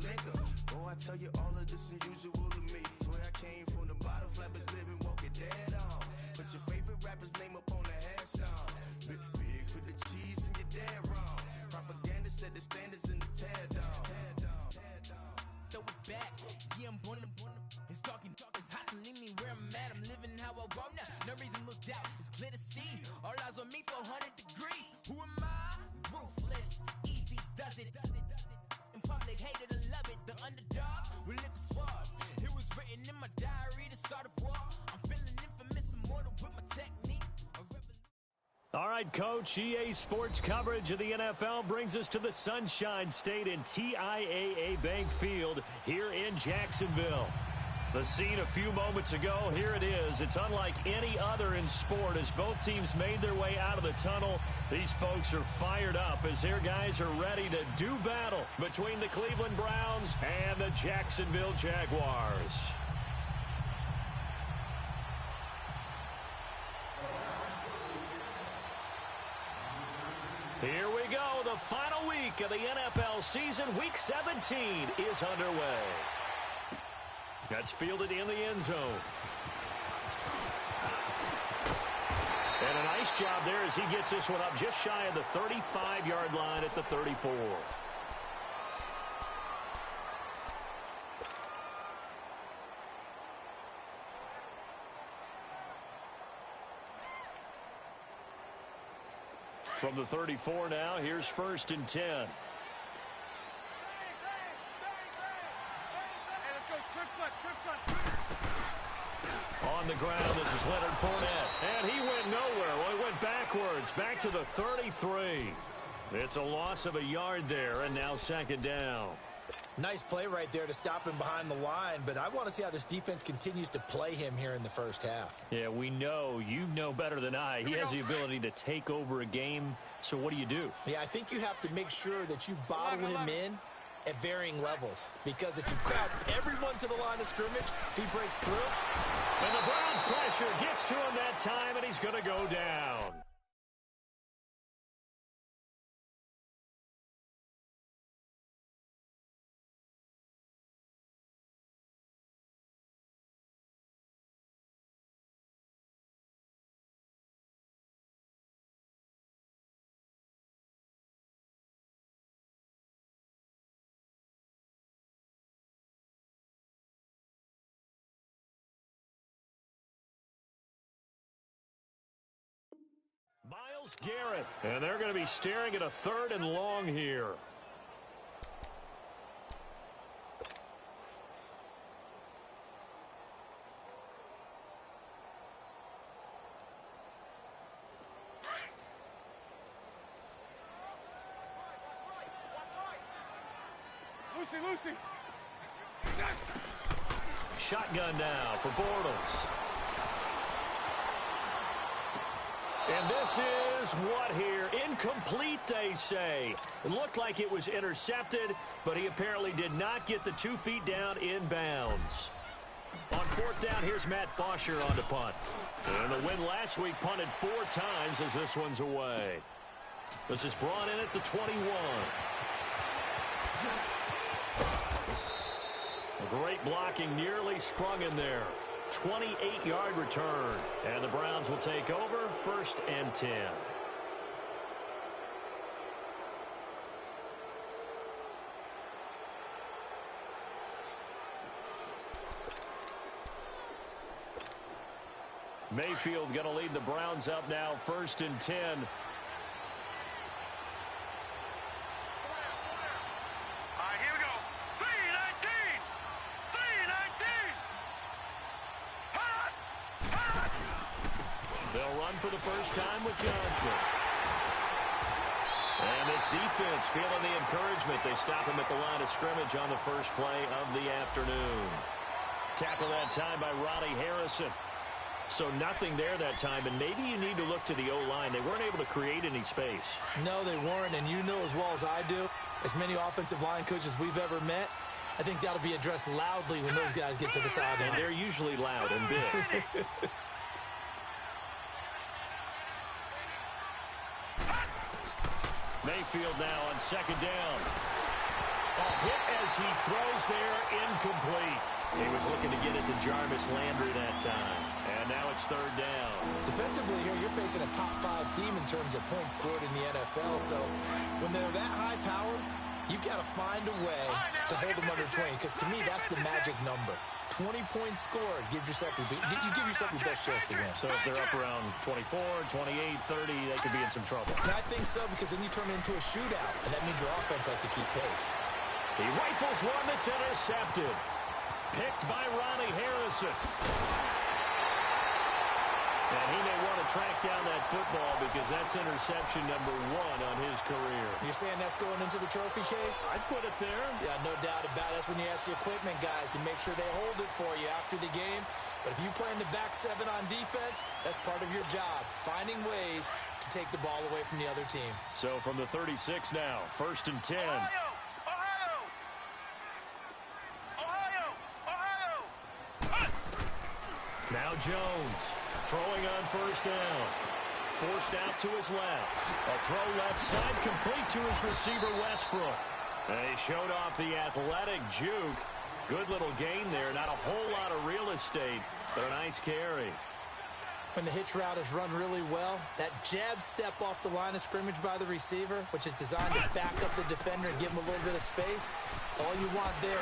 nigga. Oh, I tell you all of this unusual to me. Swear I came from the bottom, flappers living, walking dead on. Put your favorite rapper's name up on the headstone. Big for the cheese and you're dead wrong. Propaganda set the standards in the tear down. Throw it back, yeah, I'm born to. It's talking, it's hustling me where I'm at. I'm living how I want now. No reason to doubt, it's clear to see. All eyes on me, 400 degrees. Who am I? Ruthless, easy, does it. In public, hate it or love it. The underdogs with liquor swabs. It was written in my diary to start a war. I'm feeling infamous, immortal with my technique. All right, Coach, EA Sports coverage of the NFL brings us to the Sunshine State in TIAA Bank Field here in Jacksonville. The scene a few moments ago, here it is. It's unlike any other in sport as both teams made their way out of the tunnel. These folks are fired up as their guys are ready to do battle between the Cleveland Browns and the Jacksonville Jaguars. Here we go. The final week of the NFL season. Week 17 is underway. That's fielded in the end zone. And a nice job there as he gets this one up just shy of the 35-yard line at the 34. From the 34 now, here's 1st and 10. Hey, let's go. Trip foot. On the ground, this is Leonard Fournette. And he went nowhere. Well, he went backwards, back to the 33. It's a loss of a yard there, and now 2nd down. Nice play right there to stop him behind the line, but I want to see how this defense continues to play him here in the first half. Yeah, we know. You know better than I. He has the ability to take over a game, so what do? Yeah, I think you have to make sure that you bottle him in at varying levels, because if you crowd everyone to the line of scrimmage, if he breaks through. And the Browns pressure gets to him that time, and he's going to go down. Myles Garrett, and they're going to be staring at a 3rd and long here. Lucy. Shotgun now for Bortles. And this is what here? Incomplete, they say. It looked like it was intercepted, but he apparently did not get the 2 feet down in bounds. On 4th down, here's Matt Bosher on the punt. And the win last week punted 4 times as this one's away. This is brought in at the 21. A great blocking nearly sprung in there. 28-yard return. And the Browns will take over 1st and 10. Mayfield going to lead the Browns up now 1st and 10. For the first time with Johnson. And this defense feeling the encouragement. They stop him at the line of scrimmage on the first play of the afternoon. Tackle that time by Ronnie Harrison. So nothing there that time, and maybe you need to look to the O-line. They weren't able to create any space. No, they weren't, and you know as well as I do, as many offensive line coaches we've ever met, I think that'll be addressed loudly when those guys get to the sideline. And they're usually loud and big. Mayfield now on 2nd down. A hit as he throws there, incomplete. He was looking to get it to Jarvis Landry that time. And now it's third down. Defensively here, you're facing a top 5 team in terms of points scored in the NFL. So when they're that high-powered, you've got to find a way to hold them under 20. Because to me, that's the magic number. 20 points scored gives yourself you give yourself your best chance to win. So if they're up around 24, 28, 30, they could be in some trouble. And I think so, because then you turn it into a shootout, and that means your offense has to keep pace. He rifles one that's intercepted. Picked by Ronnie Harrison. And he may want to track down that football because that's interception number 1 on his career. You're saying that's going into the trophy case? I'd put it there. Yeah, no doubt about it. That's when you ask the equipment guys to make sure they hold it for you after the game. But if you play in the back 7 on defense, that's part of your job, finding ways to take the ball away from the other team. So from the 36 now, 1st and 10. Now Jones throwing on 1st down. Forced out to his left. A throw left side complete to his receiver Westbrook. And he showed off the athletic juke. Good little gain there. Not a whole lot of real estate, but a nice carry. When the hitch route is run really well, that jab step off the line of scrimmage by the receiver, which is designed to back up the defender and give him a little bit of space, all you want there,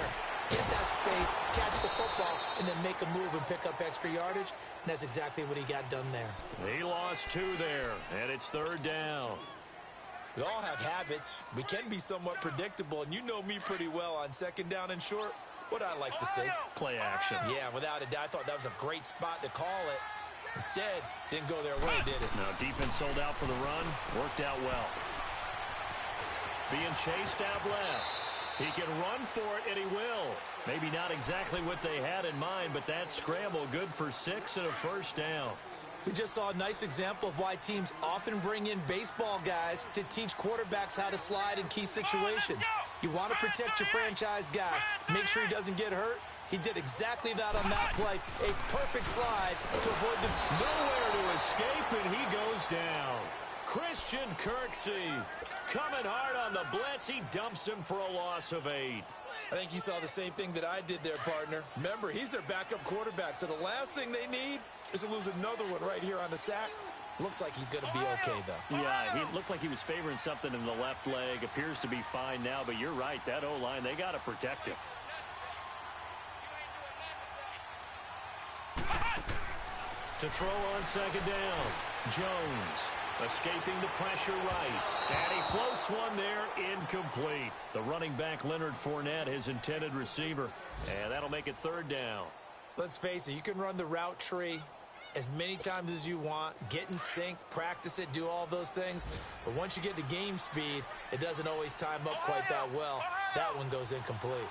get that space, catch the football, and then make a move and pick up extra yardage, and that's exactly what he got done there. He lost 2 there, and it's 3rd down. We all have habits. We can be somewhat predictable, and you know me pretty well on 2nd down and short. What I like to say? Play action. Yeah, without a doubt. I thought that was a great spot to call it. Instead, didn't go their way, did it? No, defense sold out for the run. Worked out well. Being chased out left. He can run for it, and he will. Maybe not exactly what they had in mind, but that scramble good for 6 and a 1st down. We just saw a nice example of why teams often bring in baseball guys to teach quarterbacks how to slide in key situations. You want to protect your franchise guy. Make sure he doesn't get hurt. He did exactly that on that play. A perfect slide to avoid the... Nowhere to escape, and he goes down. Christian Kirksey coming hard on the blitz. He dumps him for a loss of 8. I think you saw the same thing that I did there, partner. Remember, he's their backup quarterback, so the last thing they need is to lose another one right here on the sack. Looks like he's going to be okay, though. Yeah, he looked like he was favoring something in the left leg. Appears to be fine now, but you're right. That O-line, they got to protect him. To throw on 2nd down, Jones escaping the pressure right. And he floats one there, incomplete. The running back, Leonard Fournette, his intended receiver. And that'll make it 3rd down. Let's face it, you can run the route tree as many times as you want, get in sync, practice it, do all those things. But once you get to game speed, it doesn't always time up quite that well. That one goes incomplete.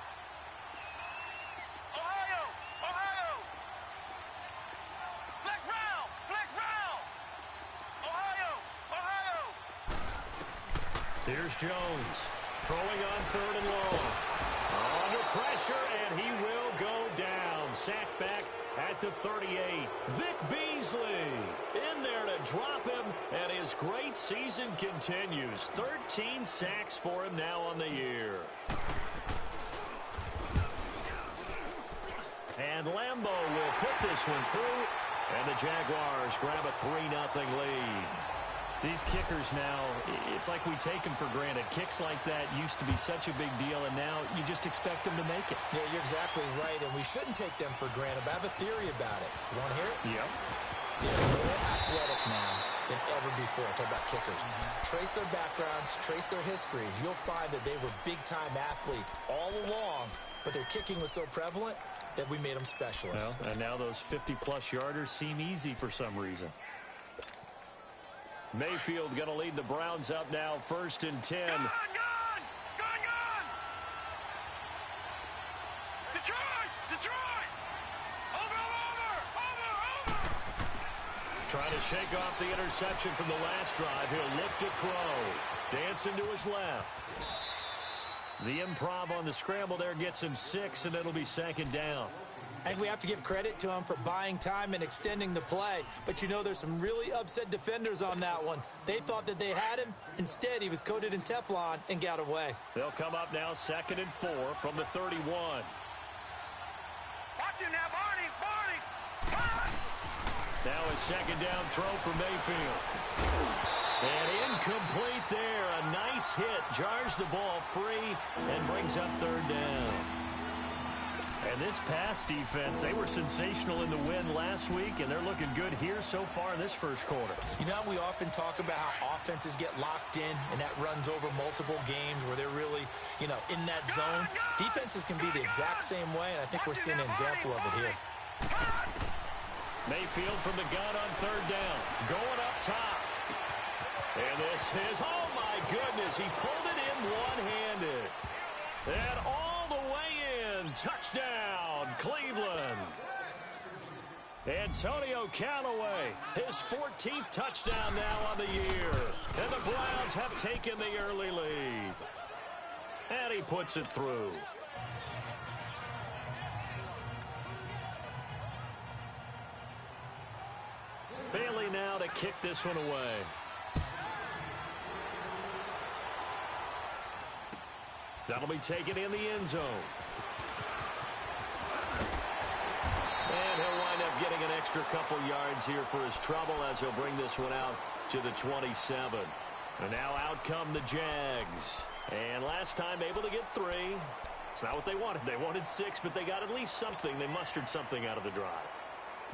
Here's Jones throwing on 3rd and long. Under pressure, and he will go down. Sacked back at the 38. Vic Beasley in there to drop him, and his great season continues. 13 sacks for him now on the year. And Lambeau will put this one through, and the Jaguars grab a 3-0 lead. These kickers now, it's like we take them for granted. Kicks like that used to be such a big deal, and now you just expect them to make it. Yeah, you're exactly right, and we shouldn't take them for granted. But I have a theory about it. You want to hear it? Yep. They're more athletic now than ever before. Talk about kickers. Trace their backgrounds, trace their histories. You'll find that they were big-time athletes all along, but their kicking was so prevalent that we made them specialists. Well, and now those 50-plus yarders seem easy for some reason. Mayfield going to lead the Browns up now, 1st and 10. Gone! Detroit! Over! Trying to shake off the interception from the last drive. He'll look to throw. Dancing to his left. The improv on the scramble there gets him 6, and it'll be 2nd down. I think we have to give credit to him for buying time and extending the play. But you know, there's some really upset defenders on that one. They thought that they had him. Instead, he was coated in Teflon and got away. They'll come up now 2nd and 4 from the 31. Watch him now, Barney. Now a 2nd down throw for Mayfield. And incomplete there. A nice hit. Jars the ball free and brings up 3rd down. And this pass defense, they were sensational in the win last week, and they're looking good here so far in this first quarter. You know, we often talk about how offenses get locked in, and that runs over multiple games where they're really, in that zone. Defenses can be the exact same way, and I think we're seeing an example of it here. Mayfield from the gun on 3rd down. Going up top. And this is, oh my goodness, he pulled it in one-handed. And all the way in. Touchdown, Cleveland. Antonio Callaway, his 14th touchdown now on the year. And the Browns have taken the early lead. And he puts it through. Bailey now to kick this one away. That'll be taken in the end zone. And he'll wind up getting an extra couple yards here for his trouble as he'll bring this one out to the 27. And now out come the Jags. And last time able to get 3. It's not what they wanted. They wanted 6, but they got at least something. They mustered something out of the drive.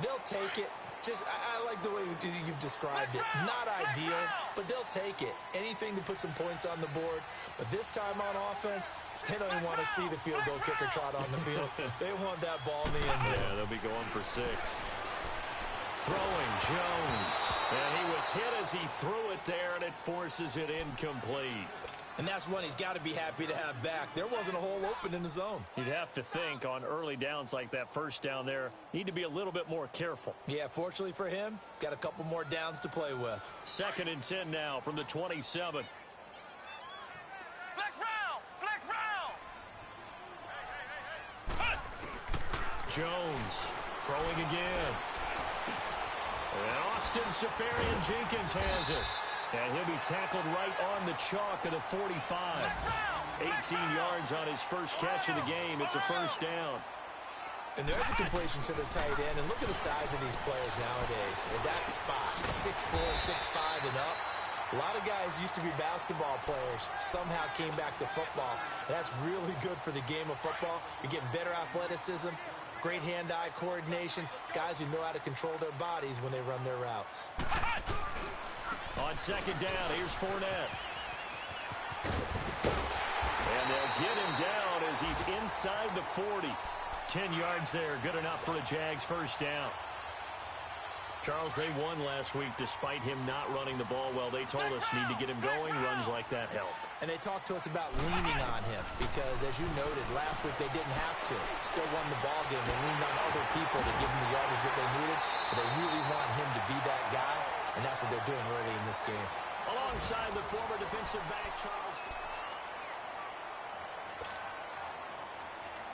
They'll take it. I like the way you've described it. Not ideal, but they'll take it. Anything to put some points on the board. But this time on offense, they don't even want to see the field goal kicker trot on the field. They want that ball in the end zone. Yeah, they'll be going for 6. Throwing Jones. And he was hit as he threw it there, and it forces it incomplete. And that's one he's got to be happy to have back. There wasn't a hole open in the zone. You'd have to think on early downs like that first down there, need to be a little bit more careful. Yeah, fortunately for him, got a couple more downs to play with. 2nd and 10 now from the 27. Flex round. Jones throwing again. And Austin Safarian-Jenkins has it. And he'll be tackled right on the chalk of the 45. 18 yards on his first catch of the game. It's a 1st down. And there's a completion to the tight end. And look at the size of these players nowadays. At that spot, 6'4", 6'5", and up. A lot of guys used to be basketball players. Somehow came back to football. And that's really good for the game of football. You're getting better athleticism, great hand-eye coordination, guys who know how to control their bodies when they run their routes. On 2nd down, here's Fournette. And they'll get him down as he's inside the 40. 10 yards there, good enough for a Jags 1st down. Charles, they won last week despite him not running the ball well. They told us need to get him going. Runs like that help. And they talked to us about leaning on him because, as you noted, last week they didn't have to. Still won the ball game. They leaned on other people to give them the yardage that they needed, but they really want him to be that guy, and that's what they're doing early in this game. Alongside the former defensive back, Charles.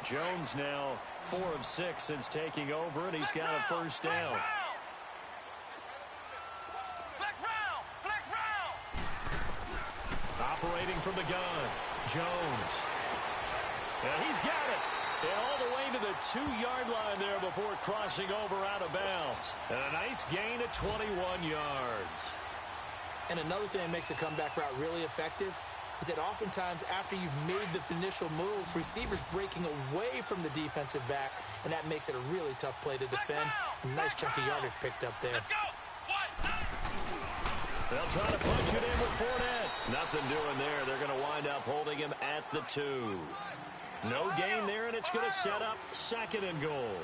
Jones now 4 of 6 since taking over, and he's got a 1st down. Operating from the gun, Jones. And he's got it. And all the way to the 2-yard line there before crossing over out of bounds. And a nice gain of 21 yards. And another thing that makes the comeback route really effective is that oftentimes after you've made the initial move, receivers breaking away from the defensive back, and that makes it a really tough play to defend. A nice chunk of yardage picked up there. They'll try to punch it in with Fournette. Nothing doing there. They're going to wind up holding him at the 2. No gain there, and it's going to set up 2nd and goal.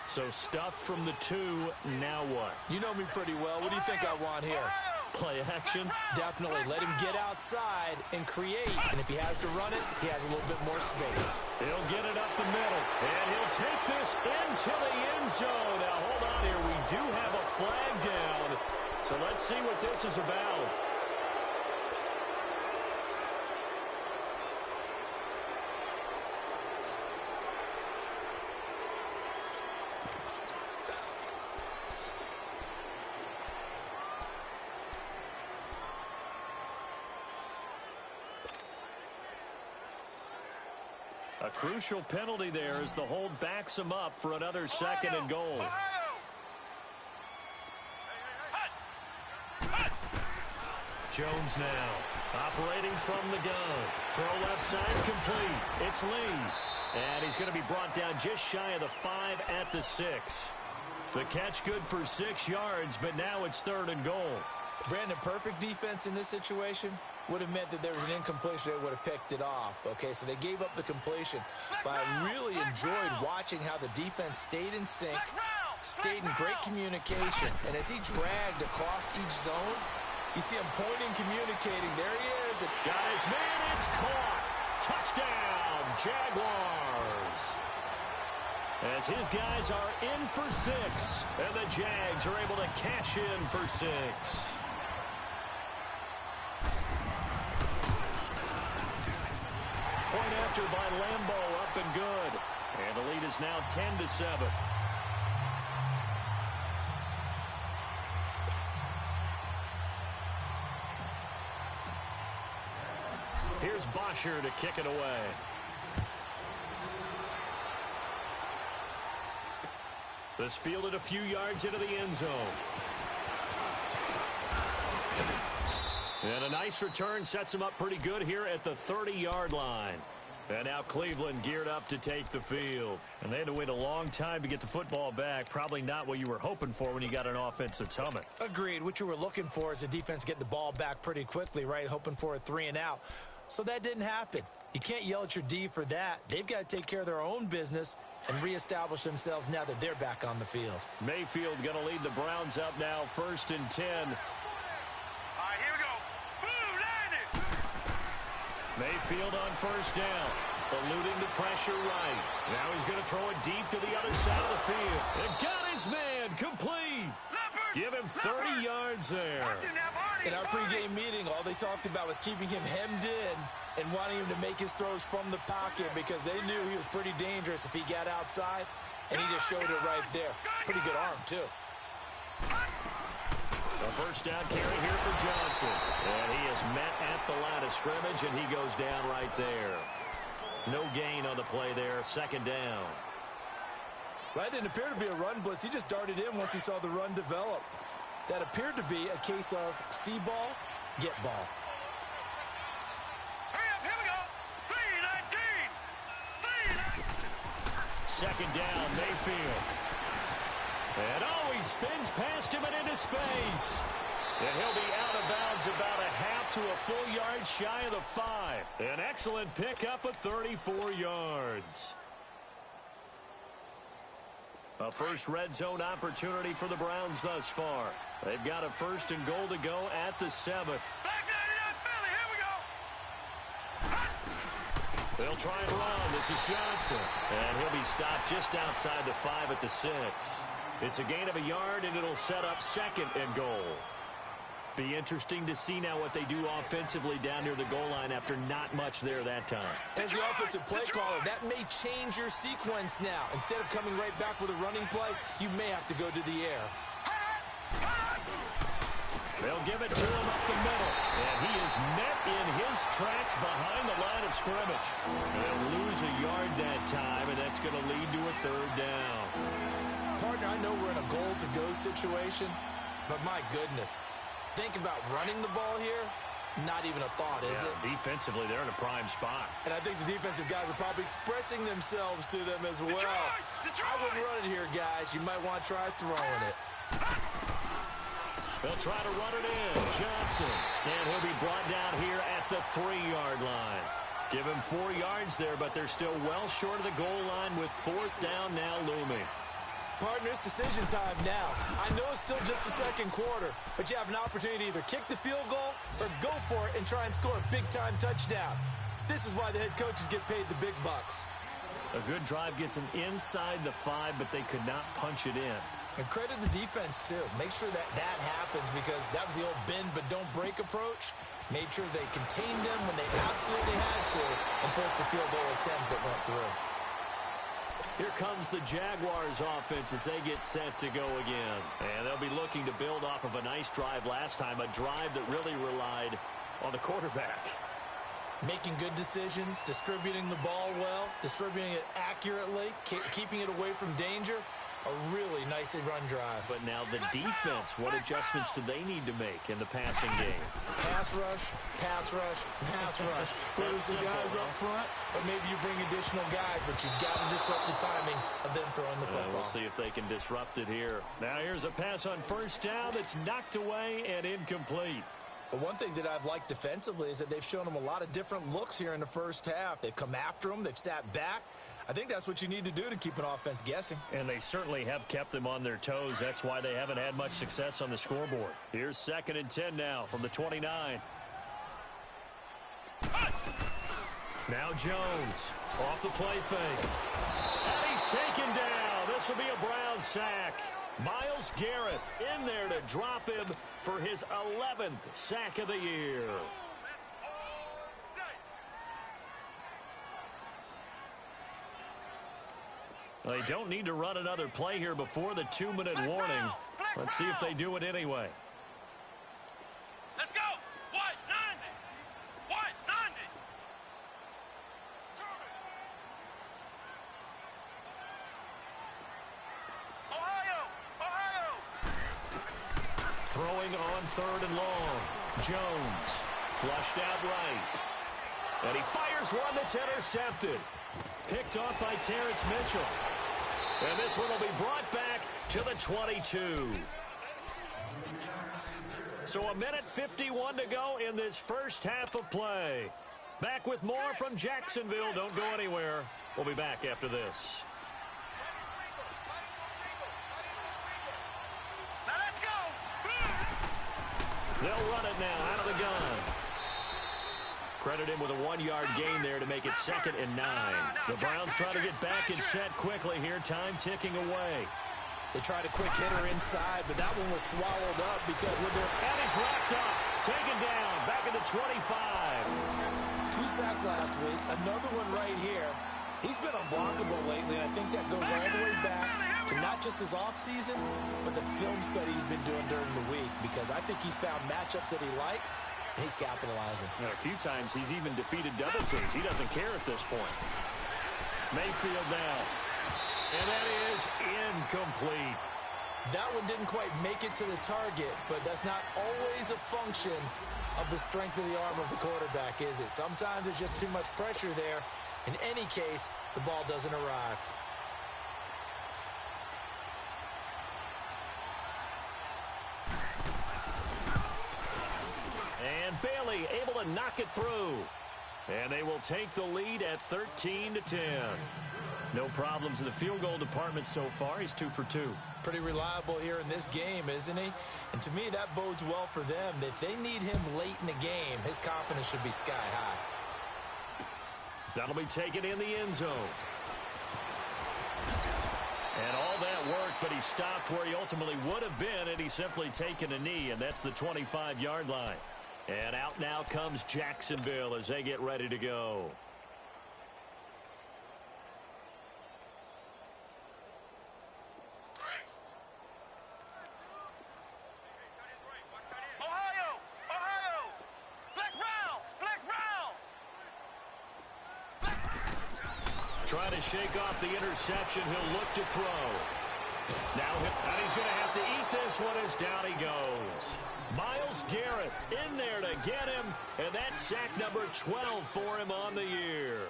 So stuffed from the 2, now what? You know me pretty well. What do you think I want here? Play action? Definitely. Let him get outside and create. And if he has to run it, he has a little bit more space. He'll get it up the middle. And he'll take this into the end zone. Now, hold on here. We do have a flag down. So let's see what this is about. A crucial penalty there as the hold backs him up for another second and goal. Jones now operating from the gun. Throw left side complete. It's Lee. And he's going to be brought down just shy of the 5 at the 6. The catch good for 6 yards, but now it's 3rd and goal. Brandon, perfect defense in this situation would have meant that there was an incompletion. They would have picked it off. Okay, so they gave up the completion. But I really enjoyed watching how the defense stayed in sync, stayed in great communication. And as he dragged across each zone, you see him pointing, communicating. There he is. Got his man. It's caught. Touchdown, Jaguars. As his guys are in for 6, and the Jags are able to cash in for 6. Point after by Lambeau, up and good. And the lead is now 10-7. Here's Bosher to kick it away. This fielded a few yards into the end zone. And a nice return sets him up pretty good here at the 30-yard line. And now Cleveland geared up to take the field. And they had to wait a long time to get the football back. Probably not what you were hoping for when you got an offense that's humming. Agreed. What you were looking for is the defense getting the ball back pretty quickly, right? Hoping for a 3 and out. So that didn't happen. You can't yell at your D for that. They've got to take care of their own business and reestablish themselves now that they're back on the field. Mayfield going to lead the Browns up now, 1st and 10. All right, here we go. Boom, landed. Mayfield on 1st down, eluding the pressure right. Now he's going to throw it deep to the other side of the field. And got his man complete. Give him 30 yards there. In our pregame meeting, all they talked about was keeping him hemmed in and wanting him to make his throws from the pocket because they knew he was pretty dangerous if he got outside, and he just showed it right there. Pretty good arm, too. A 1st down carry here for Johnson. And he is met at the line of scrimmage, and he goes down right there. No gain on the play there, 2nd down. Well, that didn't appear to be a run blitz. He just darted in once he saw the run develop. That appeared to be a case of see ball, get ball. Hurry up, here we go. 3-19. 2nd down, Mayfield. And he spins past him and into space. And he'll be out of bounds about a half to a full yard shy of the 5. An excellent pickup of 34 yards. A first red zone opportunity for the Browns thus far. They've got a 1st and goal to go at the 7. Back 99 Philly, here we go. They'll try and run. This is Johnson. And he'll be stopped just outside the 5 at the 6. It's a gain of a yard, and it'll set up 2nd and goal. Be interesting to see now what they do offensively down near the goal line after not much there that time. As the offensive play caller, that may change your sequence now. Instead of coming right back with a running play, you may have to go to the air. They'll give it to him up the middle. And he is met in his tracks behind the line of scrimmage. They'll lose a yard that time, and that's going to lead to a 3rd down. Partner, I know we're in a goal-to-go situation, but my goodness. Think about running the ball here. Not even a thought, is it? Defensively, they're in a prime spot. And I think the defensive guys are probably expressing themselves to them as well. I wouldn't run it here, guys. You might want to try throwing it. They'll try to run it in. Johnson. And he'll be brought down here at the 3-yard line. Give him 4 yards there, but they're still well short of the goal line with 4th down now looming. Partner, it's decision time now. I know it's still just the 2nd quarter, but you have an opportunity to either kick the field goal or go for it and try and score a big-time touchdown. This is why the head coaches get paid the big bucks. A good drive gets them inside the 5, but they could not punch it in. And credit the defense, too. Make sure that happens because that was the old bend but don't break approach. Made sure they contained them when they absolutely had to and forced the field goal attempt that went through. Here comes the Jaguars offense as they get set to go again. And they'll be looking to build off of a nice drive last time, a drive that really relied on the quarterback. Making good decisions, distributing the ball well, distributing it accurately, keeping it away from danger. A really nicely run drive. But now the defense, what adjustments do they need to make in the passing game? Pass rush, pass rush, pass rush. Where's the guys up front? Or maybe you bring additional guys, but you've got to disrupt the timing of them throwing the football. We'll see if they can disrupt it here. Now here's a pass on first down that's knocked away and incomplete. But one thing that I've liked defensively is that they've shown them a lot of different looks here in the first half. They've come after them. They've sat back. I think that's what you need to do to keep an offense guessing. And they certainly have kept them on their toes. That's why they haven't had much success on the scoreboard. Here's 2nd and 10 now from the 29. Now Jones off the play fake. And he's taken down. This will be a Brown sack. Myles Garrett in there to drop him for his 11th sack of the year. They don't need to run another play here before the 2-minute warning. Let's see if they do it anyway. Let's go. White 90. White 90. Ohio. Throwing on 3rd and long. Jones flushed out right. And he fires one that's intercepted. Picked off by Terrence Mitchell. And this one will be brought back to the 22. So 1:51 to go in this first half of play. Back with more from Jacksonville. Don't go anywhere. We'll be back after this. Now let's go. They'll run it now out of the gun. Credit him with a 1-yard gain there to make it 2nd and 9. The Browns try to get back and set quickly here. Time ticking away. They tried a quick hitter inside, but that one was swallowed up because with their... And he's wrapped up. Taken down. Back at the 25. 2 sacks last week. Another one right here. He's been unblockable lately, and I think that goes all the way back to not just his offseason, but the film study he's been doing during the week, because I think he's found matchups that he likes, and he's capitalizing. A few times he's even defeated double teams. He doesn't care at this point. Mayfield now. And that is incomplete. That one didn't quite make it to the target, but that's not always a function of the strength of the arm of the quarterback, is it? Sometimes there's just too much pressure there. In any case, the ball doesn't arrive. And Bailey able to knock it through. And they will take the lead at 13-10. No problems in the field goal department so far. He's 2 for 2. Pretty reliable here in this game, isn't he? And to me, that bodes well for them. If they need him late in the game, his confidence should be sky high. That'll be taken in the end zone. And all that work, but he stopped where he ultimately would have been, and he's simply taken a knee, and that's the 25-yard line. And out now comes Jacksonville as they get ready to go. Trying to shake off the interception. He'll look to throw. Now he's going to have to eat this one as down he goes. Myles Garrett in there to get him, and that's sack number 12 for him on the year.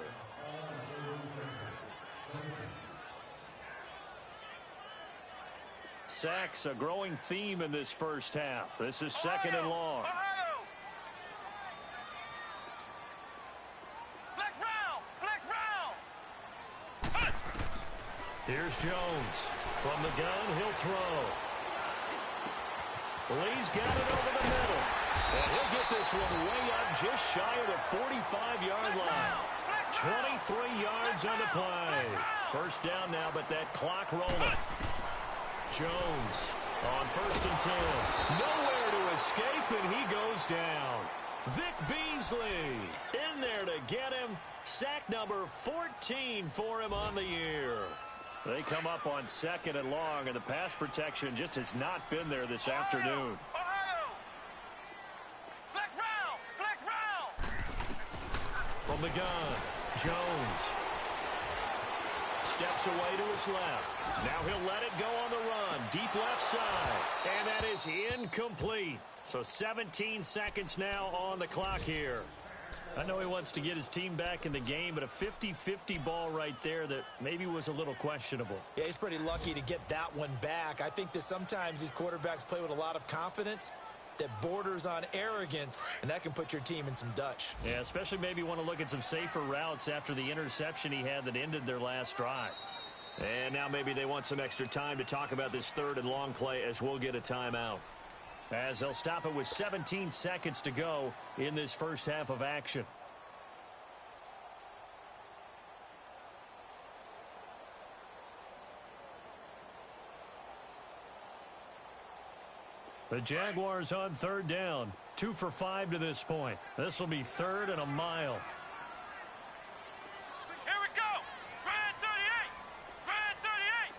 Sacks, a growing theme in this first half. This is 2nd and long. Here's Jones. From the gun, he'll throw. Lee's got it over the middle. And he'll get this one way up just shy of the 45-yard line. 23 yards on the play. First down now, but that clock rolling. Jones on 1st and 10. Nowhere to escape, and he goes down. Vic Beasley in there to get him. Sack number 14 for him on the year. They come up on 2nd and long, and the pass protection just has not been there this afternoon. From the gun, Jones. Steps away to his left. Now he'll let it go on the run. Deep left side. And that is incomplete. So 17 seconds now on the clock here. I know he wants to get his team back in the game, but a 50-50 ball right there that maybe was a little questionable. Yeah, he's pretty lucky to get that one back. I think that sometimes these quarterbacks play with a lot of confidence that borders on arrogance, and that can put your team in some Dutch. Yeah, especially maybe want to look at some safer routes after the interception he had that ended their last drive. And now maybe they want some extra time to talk about this third and long play as we'll get a timeout. As they'll stop it with 17 seconds to go in this first half of action. The Jaguars on third down. 2 for 5 to this point. This will be 3rd and a mile. Here we go. Red 38. Red 38.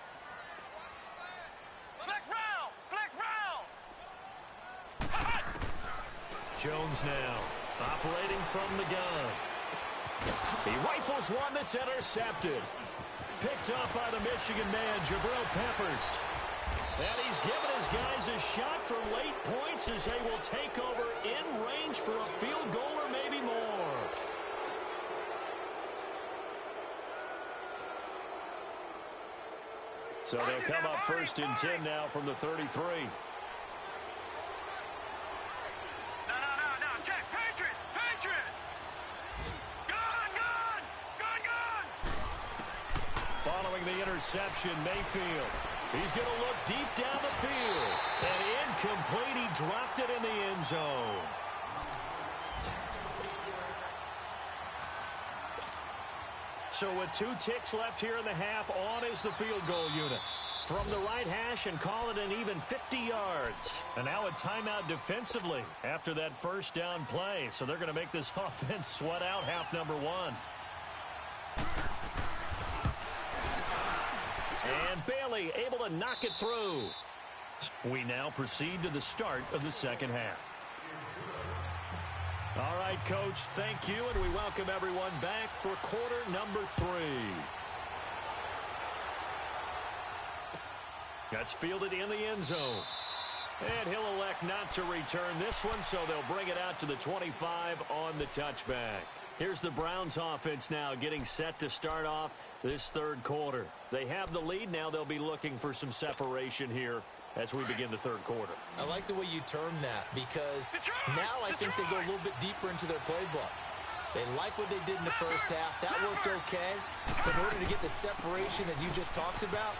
Flex round. Flex round. Jones now operating from the gun. He rifles one that's intercepted. Picked up by the Michigan man, Jabril Peppers. And he's given his guys a shot for late points as they will take over in range for a field goal or maybe more. So they'll come up 1st and 10 now from the 33. No. Check. Patriot. Gun. Following the interception, Mayfield. He's going to look deep down the field. And incomplete. He dropped it in the end zone. So with 2 ticks left here in the half, on is the field goal unit. From the right hash and call it an even 50 yards. And now a timeout defensively after that first down play. So they're going to make this offense sweat out half number 1. And Bailey able to knock it through. We now proceed to the start of the second half. All right, Coach, thank you, and we welcome everyone back for quarter number 3. That's fielded in the end zone. And he'll elect not to return this one, so they'll bring it out to the 25 on the touchback. Here's the Browns offense now getting set to start off this third quarter. They have the lead. Now they'll be looking for some separation here as we begin the third quarter. I like the way you term that because now I think they go a little bit deeper into their playbook. They like what they did in the first half. That worked okay. But in order to get the separation that you just talked about,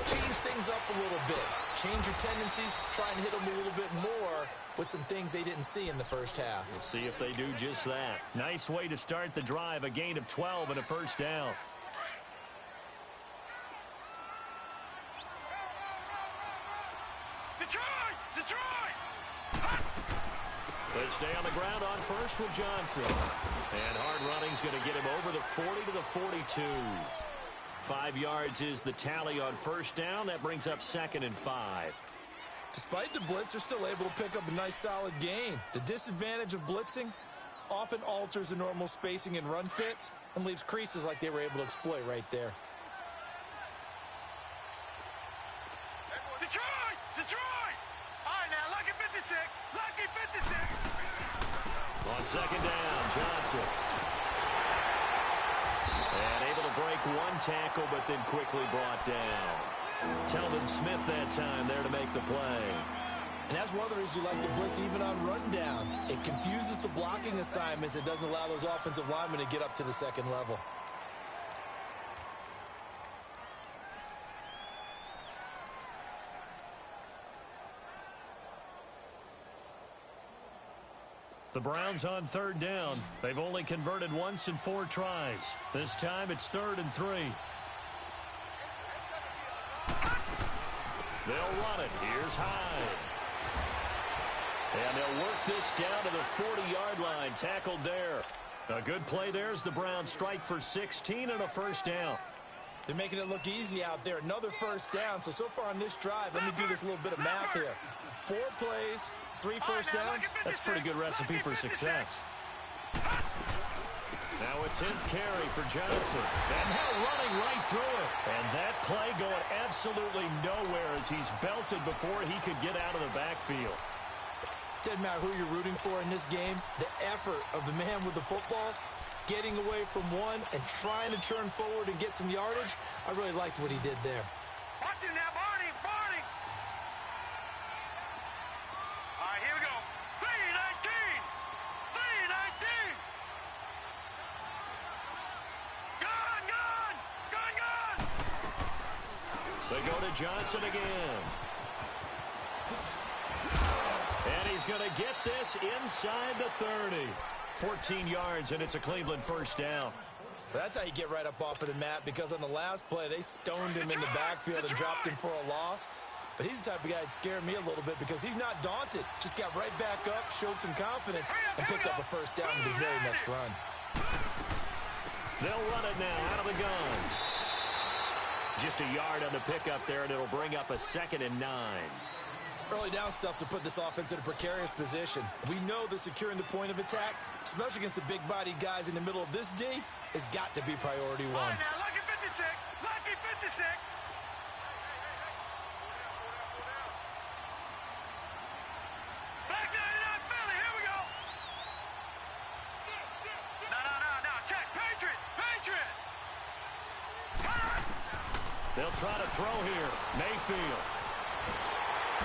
change things up a little bit. Change your tendencies. Try and hit them a little bit more with some things they didn't see in the first half. We'll see if they do just that. Nice way to start the drive. A gain of 12 and a first down. Detroit! They stay on the ground on first with Johnson. And hard running's going to get him over the 40 to the 42. 5 yards is the tally on first down. That brings up 2nd and 5. Despite the blitz, they're still able to pick up a nice solid gain. The disadvantage of blitzing often alters the normal spacing and run fits and leaves creases like they were able to exploit right there. Detroit! All right, now, lucky 56. Lucky 56. On second down, Johnson. And able to break one tackle, but then quickly brought down. Telvin Smith that time there to make the play. And that's one of the reasons you like to blitz even on rundowns. It confuses the blocking assignments. It doesn't allow those offensive linemen to get up to the second level. The Browns on third down. They've only converted once in 4 tries. This time it's 3rd and 3. They'll run it. Here's Hyde. And they'll work this down to the 40-yard line. Tackled there. A good play there as the Browns strike for 16 and a first down. They're making it look easy out there. Another first down. So far on this drive, let me do this little bit of math here. 4 plays, 3 first downs. That's a pretty good recipe for success. Now a 10th carry for Johnson. And now running right through it. And that play going absolutely nowhere as he's belted before he could get out of the backfield. Doesn't matter who you're rooting for in this game. The effort of the man with the football, getting away from one and trying to turn forward and get some yardage, I really liked what he did there. Watch it now, Barney, Barney. All right, here we go. 319. 319. Gun, gun, gun, gun. They go to Johnson again. And he's going to get this inside the 30. 14 yards, and it's a Cleveland first down. That's how you get right up off of the mat, because on the last play, they stoned him in the backfield and dropped him for a loss. But he's the type of guy that scared me a little bit because he's not daunted. Just got right back up, showed some confidence, and picked up a first down with his very next run. They'll run it now out of the gun. Just a yard on the pickup there, and it'll bring up a 2nd and 9. Early down stuff to put this offense in a precarious position. We know that securing the point of attack, especially against the big-bodied guys in the middle of this D, has got to be priority one. All right, now, lucky 56. Lucky 56. Back 99 Philly. Here we go. No. Check. Patriot. Patriot. They'll try to throw here. Mayfield.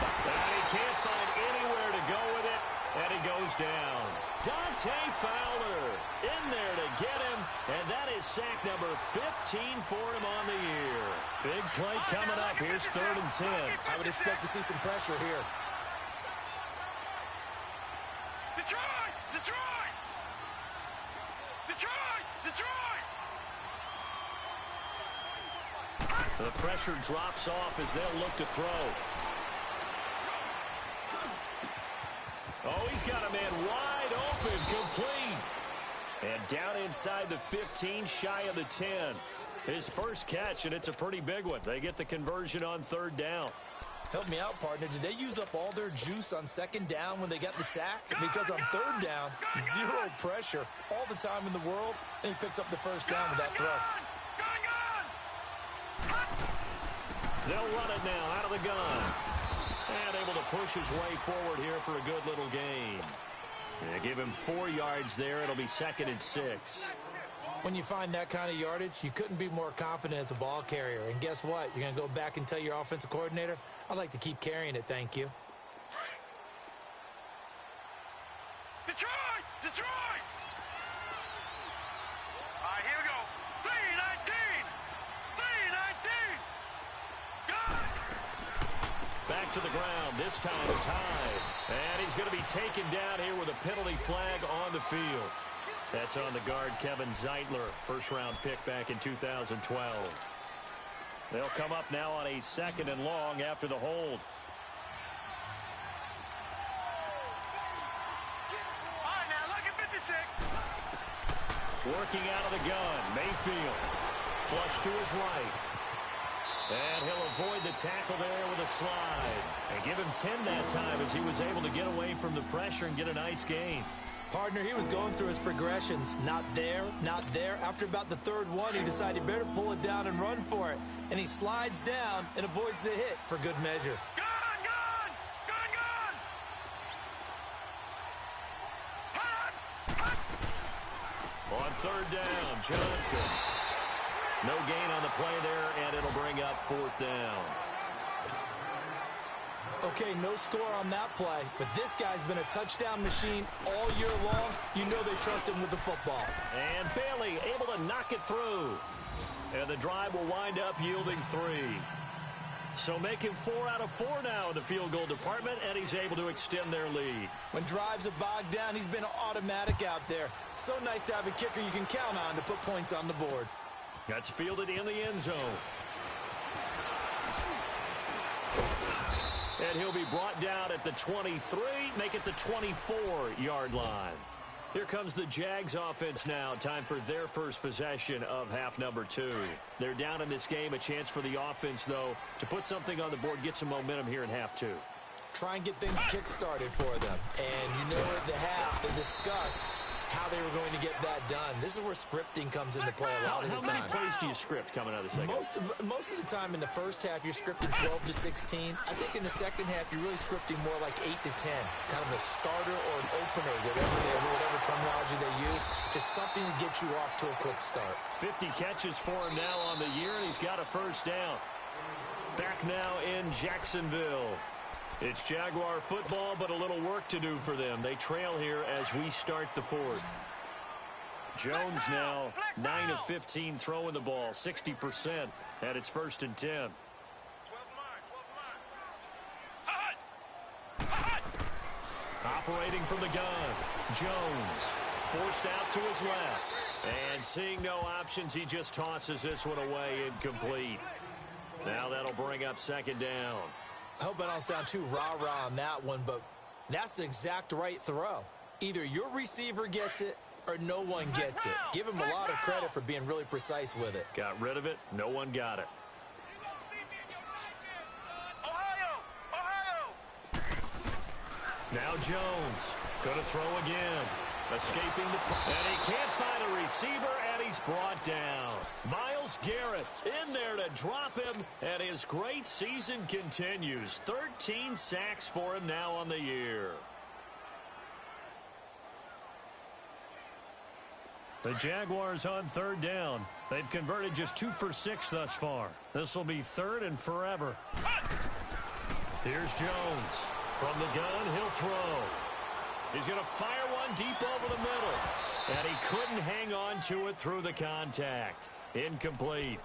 And he can't find anywhere to go with it, and he goes down. Dante Fowler in there to get him, and that is sack number 15 for him on the year. Big play coming up. Here's 3rd and 10. I would expect to see some pressure here. Detroit! Detroit! Detroit! Detroit! The pressure drops off as they'll look to throw. Oh, he's got a man wide open, complete. And down inside the 15, shy of the 10. His first catch, and it's a pretty big one. They get the conversion on 3rd down. Help me out, partner. Did they use up all their juice on 2nd down when they got the sack? Because on 3rd down, zero pressure all the time in the world, and he picks up the first down with that throw. They'll run it now out of the gun. And able to push his way forward here for a good little gain. They give him 4 yards there. It'll be 2nd and 6. When you find that kind of yardage, you couldn't be more confident as a ball carrier. And guess what? You're going to go back and tell your offensive coordinator, I'd like to keep carrying it, thank you. Detroit! Detroit! All right, here we go. 319! 319! Gun! Back to the ground. This time it's high. And he's going to be taken down here with a penalty flag on the field. That's on the guard, Kevin Zeitler, first-round pick back in 2012. They'll come up now on a 2nd and long after the hold. All right, now, look at 56. Working out of the gun, Mayfield. Flush to his right. And he'll avoid the tackle there with a slide. And give him 10 that time as he was able to get away from the pressure and get a nice gain. Partner, he was going through his progressions. Not there, not there. After about the 3rd one, he decided he better pull it down and run for it. And he slides down and avoids the hit for good measure. Gun! Gun! Gun! Gun! On 3rd down, Johnson. No gain on the play there, and it'll bring up 4th down. Okay, no score on that play, but this guy's been a touchdown machine all year long. You know they trust him with the football. And Bailey able to knock it through. And the drive will wind up yielding 3. So making 4 out of 4 now in the field goal department, and he's able to extend their lead. When drives are bogged down, he's been automatic out there. So nice to have a kicker you can count on to put points on the board. That's fielded in the end zone. And he'll be brought down at the 23, make it the 24-yard line. Here comes the Jags offense now. Time for their first possession of half number 2. They're down in this game. A chance for the offense, though, to put something on the board, get some momentum here in half 2. Try and get things kick-started for them. And you know at the half, they discussed how they were going to get that done. This is where scripting comes into play a lot of the time. How many plays do you script coming out of the second? Most of the time in the first half, you're scripting 12 to 16. I think in the second half, you're really scripting more like 8 to 10. Kind of a starter or an opener, whatever terminology they use. Just something to get you off to a quick start. 50 catches for him now on the year, and he's got a first down. Back now in Jacksonville. It's Jaguar football, but a little work to do for them. They trail here as we start the fourth. Jones now 9 of 15 throwing the ball, 60% at its 1st and 10. Operating from the gun, Jones forced out to his left. And seeing no options, he just tosses this one away, incomplete. Now that'll bring up 2nd down. I hope I don't sound too rah-rah on that one, but that's the exact right throw. Either your receiver gets it or no one gets it. Give him a lot of credit for being really precise with it. Got rid of it. No one got it. Now Jones going to throw again. Escaping the... And he can't find a receiver, and he's brought down. Myles Garrett in there to drop him, and his great season continues. 13 sacks for him now on the year. The Jaguars on 3rd down. They've converted just 2 for 6 thus far. This will be 3rd and forever. Here's Jones. From the gun, he'll throw. He's going to fire one deep over the middle. And he couldn't hang on to it through the contact. Incomplete.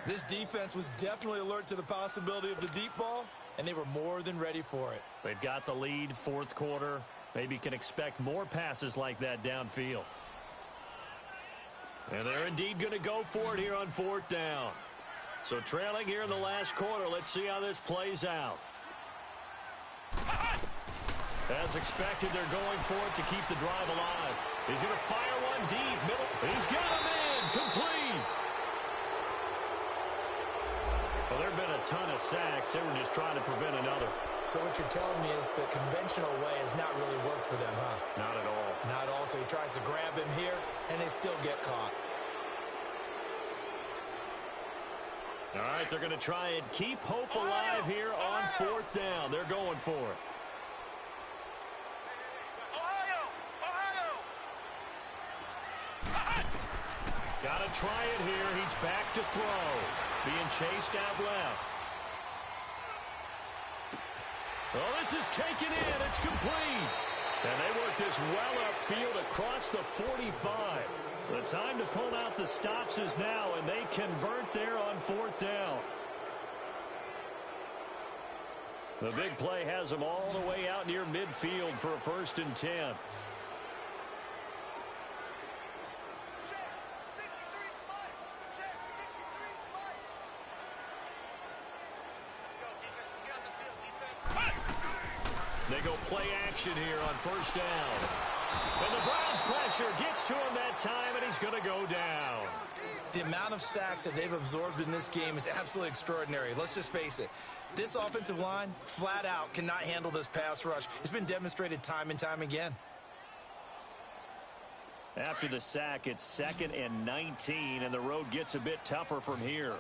This defense was definitely alert to the possibility of the deep ball, and they were more than ready for it. They've got the lead, 4th quarter. Maybe can expect more passes like that downfield. And they're indeed going to go for it here on 4th down. So trailing here in the last quarter, let's see how this plays out. As expected, they're going for it to keep the drive alive. He's going to fire one deep. Middle. He's got him in. Complete. Well, there have been a ton of sacks. They were just trying to prevent another. So what you're telling me is the conventional way has not really worked for them, huh? Not at all. Not at all. So he tries to grab him here, and they still get caught. All right, they're going to try and keep hope alive here on 4th down. They're going for it. Got to try it here. He's back to throw. Being chased out left. Oh, this is taken in. It's complete. And they work this well upfield across the 45. The time to pull out the stops is now, and they convert there on 4th down. The big play has them all the way out near midfield for a 1st and 10. They go play action here on 1st down. And the Browns pressure gets to him that time, and he's going to go down. The amount of sacks that they've absorbed in this game is absolutely extraordinary. Let's just face it. This offensive line, flat out, cannot handle this pass rush. It's been demonstrated time and time again. After the sack, it's 2nd and 19, and the road gets a bit tougher from here.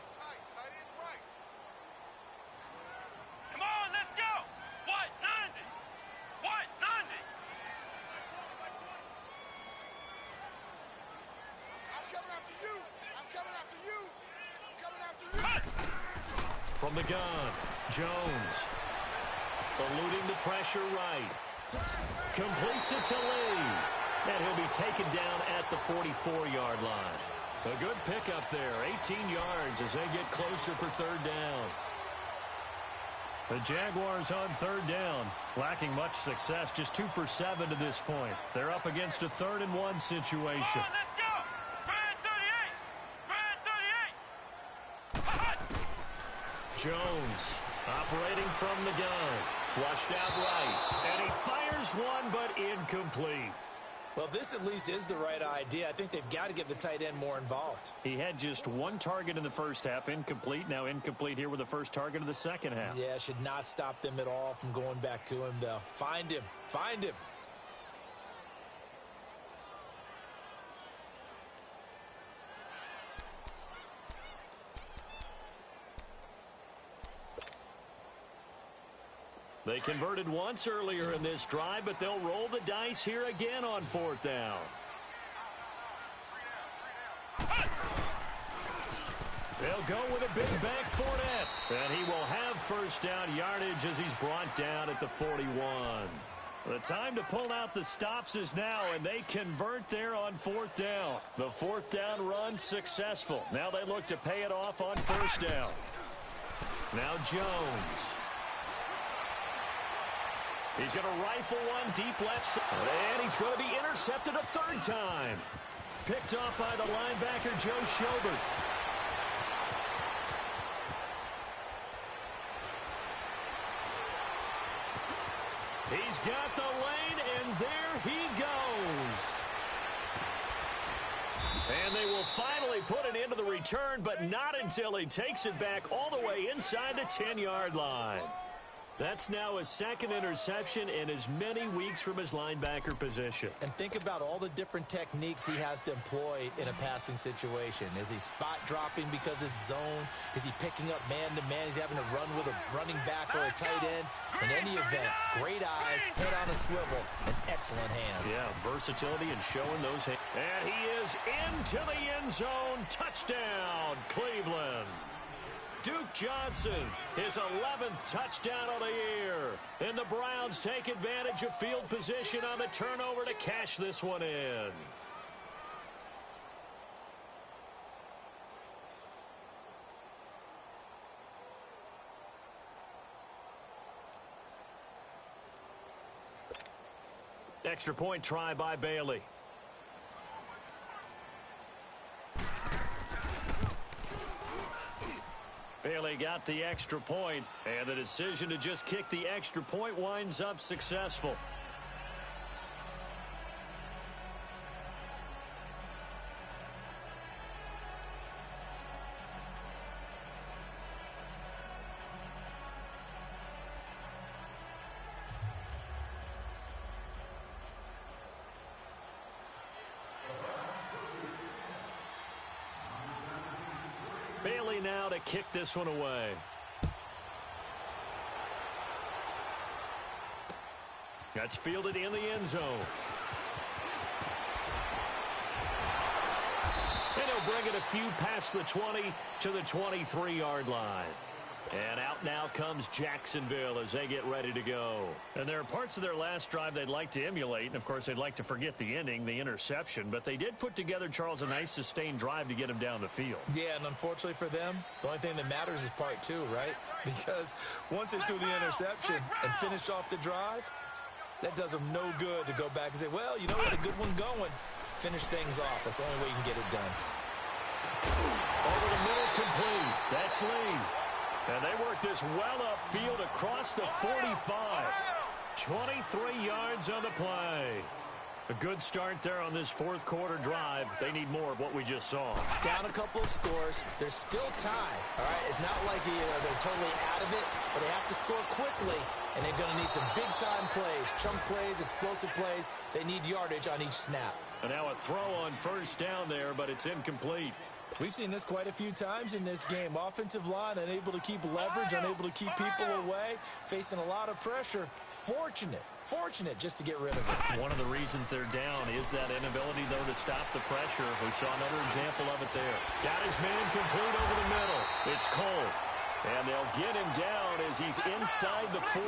From the gun, Jones. Eluding the pressure right. Completes it to Lee. And he'll be taken down at the 44-yard line. A good pickup there, 18 yards as they get closer for 3rd down. The Jaguars on 3rd down, lacking much success, just 2 for 7 to this point. They're up against a 3rd and 1 situation. Jones operating from the gun. Flushed out right. And he fires one, but incomplete. Well, this at least is the right idea. I think they've got to get the tight end more involved. He had just 1 target in the first half, incomplete. Now incomplete here with the first target of the second half. Yeah, should not stop them at all from going back to him, though. Find him. Find him. They converted once earlier in this drive, but they'll roll the dice here again on 4th down. They'll go with a big bank Fournette, and he will have first down yardage as he's brought down at the 41. The time to pull out the stops is now, and they convert there on 4th down. The 4th down run successful. Now they look to pay it off on 1st down. Now Jones. He's going to rifle one deep left side, and he's going to be intercepted a 3rd time. Picked off by the linebacker, Joe Schobert. He's got the lane, and there he goes. And they will finally put an end to the return, but not until he takes it back all the way inside the 10-yard line. That's now his 2nd interception in as many weeks from his linebacker position. And think about all the different techniques he has to employ in a passing situation. Is he spot dropping because it's zone? Is he picking up man-to-man? Is he having to run with a running back or a tight end? In any event, great eyes, head on a swivel, and excellent hands. Yeah, versatility and showing those hands. And he is into the end zone. Touchdown, Cleveland. Duke Johnson, his 11th touchdown of the year. And the Browns take advantage of field position on the turnover to cash this one in. Extra point try by Bailey. Bailey got the extra point, and the decision to just kick the extra point winds up successful. Bailey now to kick this one away. That's fielded in the end zone. And he'll bring it a few past the 20 to the 23-yard line. And out now comes Jacksonville as they get ready to go. And there are parts of their last drive they'd like to emulate. And, of course, they'd like to forget the ending, the interception. But they did put together, Charles, a nice sustained drive to get him down the field. Yeah, and unfortunately for them, the only thing that matters is part 2, right? Because once they threw the interception and finished off the drive, that does them no good to go back and say, well, you know, we had a good one going. Finish things off. That's the only way you can get it done. Over the middle, complete. That's Lee. And they work this well upfield across the 45. 23 yards on the play. A good start there on this 4th quarter drive. They need more of what we just saw. Down a couple of scores. There's still time. All right, it's not like they're totally out of it, but they have to score quickly, and they're going to need some big-time plays, chunk plays, explosive plays. They need yardage on each snap. And now a throw on 1st down there, but it's incomplete. We've seen this quite a few times in this game. Offensive line unable to keep leverage, unable to keep people away, facing a lot of pressure. Fortunate just to get rid of it. One of the reasons they're down is that inability, though, to stop the pressure. We saw another example of it there. Got his man complete over the middle. It's Cole. And they'll get him down as he's inside the 40.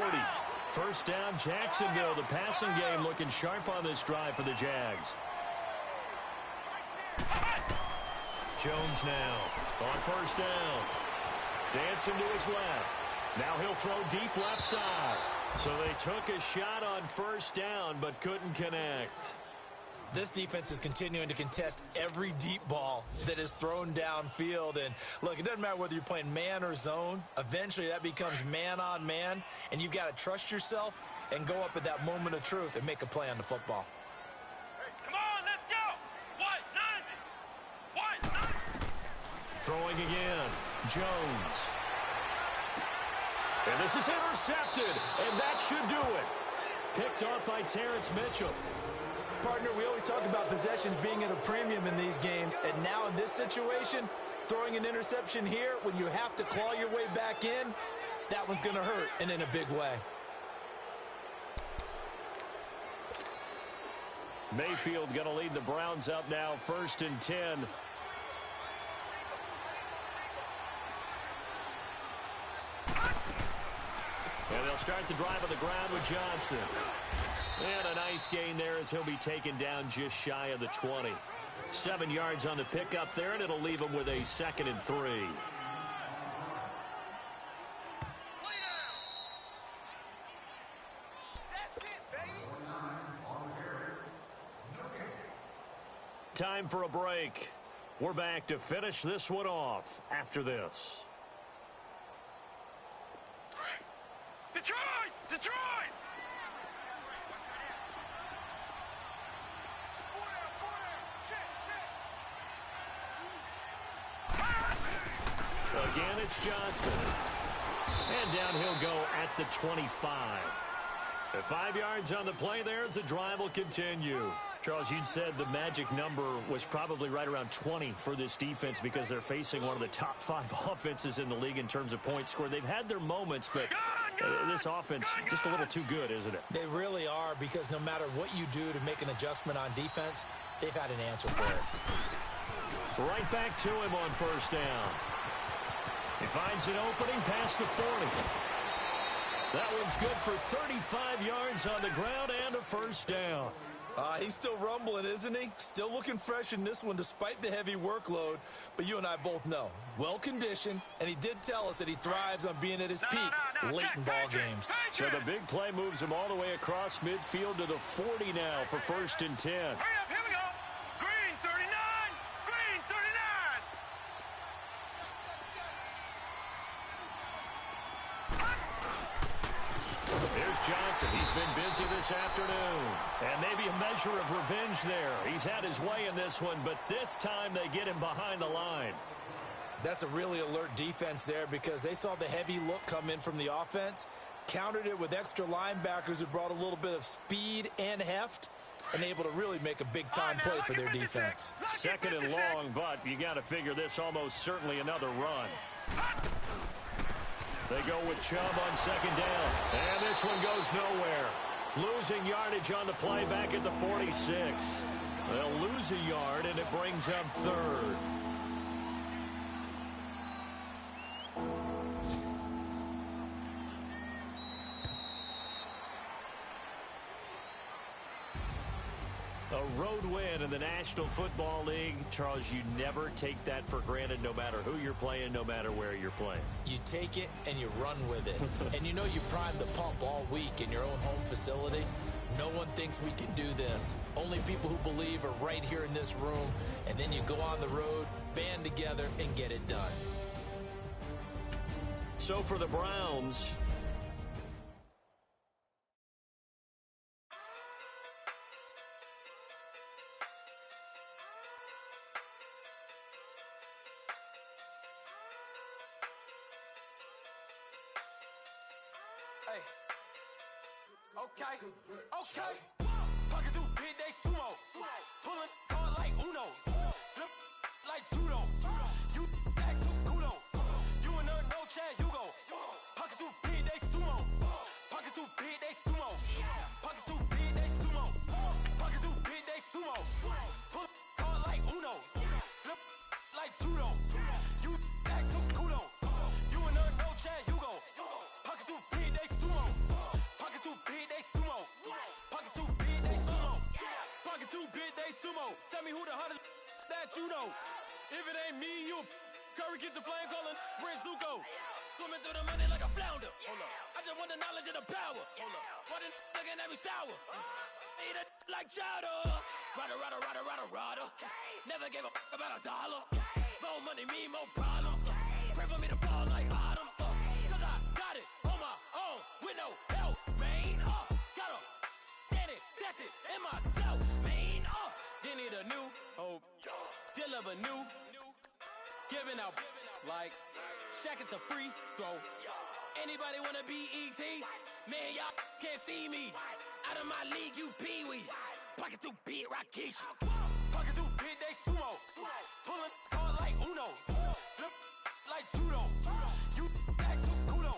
First down, Jacksonville. The passing game looking sharp on this drive for the Jags. Jones now on 1st down. Dancing to his left. Now he'll throw deep left side. So they took a shot on 1st down but couldn't connect. This defense is continuing to contest every deep ball that is thrown downfield. And look, it doesn't matter whether you're playing man or zone. Eventually that becomes man on man. And you've got to trust yourself and go up at that moment of truth and make a play on the football. Throwing again, Jones. And this is intercepted, and that should do it. Picked off by Terrence Mitchell. Partner, we always talk about possessions being at a premium in these games, and now in this situation, throwing an interception here when you have to claw your way back in, that one's going to hurt, and in a big way. Mayfield going to lead the Browns up now, 1st and 10. And they'll start the drive on the ground with Johnson. And a nice gain there as he'll be taken down just shy of the 20. 7 yards on the pickup there, and it'll leave him with a 2nd and 3. Time for a break. We're back to finish this one off after this. Detroit! Detroit! Again, it's Johnson. And down he'll go at the 25. At 5 yards on the play there as the drive will continue. Charles, you'd said the magic number was probably right around 20 for this defense because they're facing one of the top 5 offenses in the league in terms of points scored. They've had their moments, but this offense just a little too good, isn't it? They really are, because no matter what you do to make an adjustment on defense, they've had an answer for it. Right back to him on 1st down. He finds an opening past the 40. That one's good for 35 yards on the ground and a 1st down. He's still rumbling, isn't he? Still looking fresh in this one despite the heavy workload. But you and I both know, well-conditioned, and he did tell us that he thrives on being at his peak late in ball games. So the big play moves him all the way across midfield to the 40 now for 1st and 10. Hurry up, here we go. Green 39, green 39. Here's Johnson. He's been busy this afternoon. And maybe a measure of revenge there. He's had his way in this one, but this time they get him behind the line. That's a really alert defense there because they saw the heavy look come in from the offense, countered it with extra linebackers who brought a little bit of speed and heft, and able to really make a big-time play for their defense. 2nd and long, but you got to figure this almost certainly another run. They go with Chubb on 2nd down, and this one goes nowhere. Losing yardage on the play back at the 46. They'll lose a yard, and it brings up 3rd. A road win in the National Football League. Charles, you never take that for granted no matter who you're playing, no matter where you're playing. You take it and you run with it. And you know you primed the pump all week in your own home facility. No one thinks we can do this. Only people who believe are right here in this room. And then you go on the road, band together, and get it done. So for the Browns, Okay. Pocket through big, they sumo. Pulling card like Uno. Flip like judo. You act too kudo. You and her no Chad Hugo. Pocket too big, they sumo. Pocket too big, they sumo. Pocket too big, they sumo. Pocket too big, they sumo. Pull card like Uno. Flip like judo. You act too kudo. You and her no Chad Hugo. Pocket too big, they sumo. Pocket too big, they sumo. Pocket too big, they sumo. Pocket too big, they sumo. Tell me who the hottest that you know. If it ain't me, you Curry get the flame calling Prince Zuko. Swimming through the money like a flounder. Hold up. I just want the knowledge and the power. Hold up. Why the looking at me sour? Eat it like chowder. Rada, rada, rada, rada, rada. Never gave a about $1. More money mean more problems. Pray for me to fall like autumn. Cause I got it on my own with no help, man. Gotta get it, that's it, in myself, man. Then need a new hope. Deliver new. Giving out like Shaq at the free throw. Anybody wanna be E.T.? Man, y'all can't see me. Out of my league, you pee-wee. Pocket too big, Rakesh. Pocket too big, they sumo. Pulling card like Uno. Flip like judo. You act too kudo.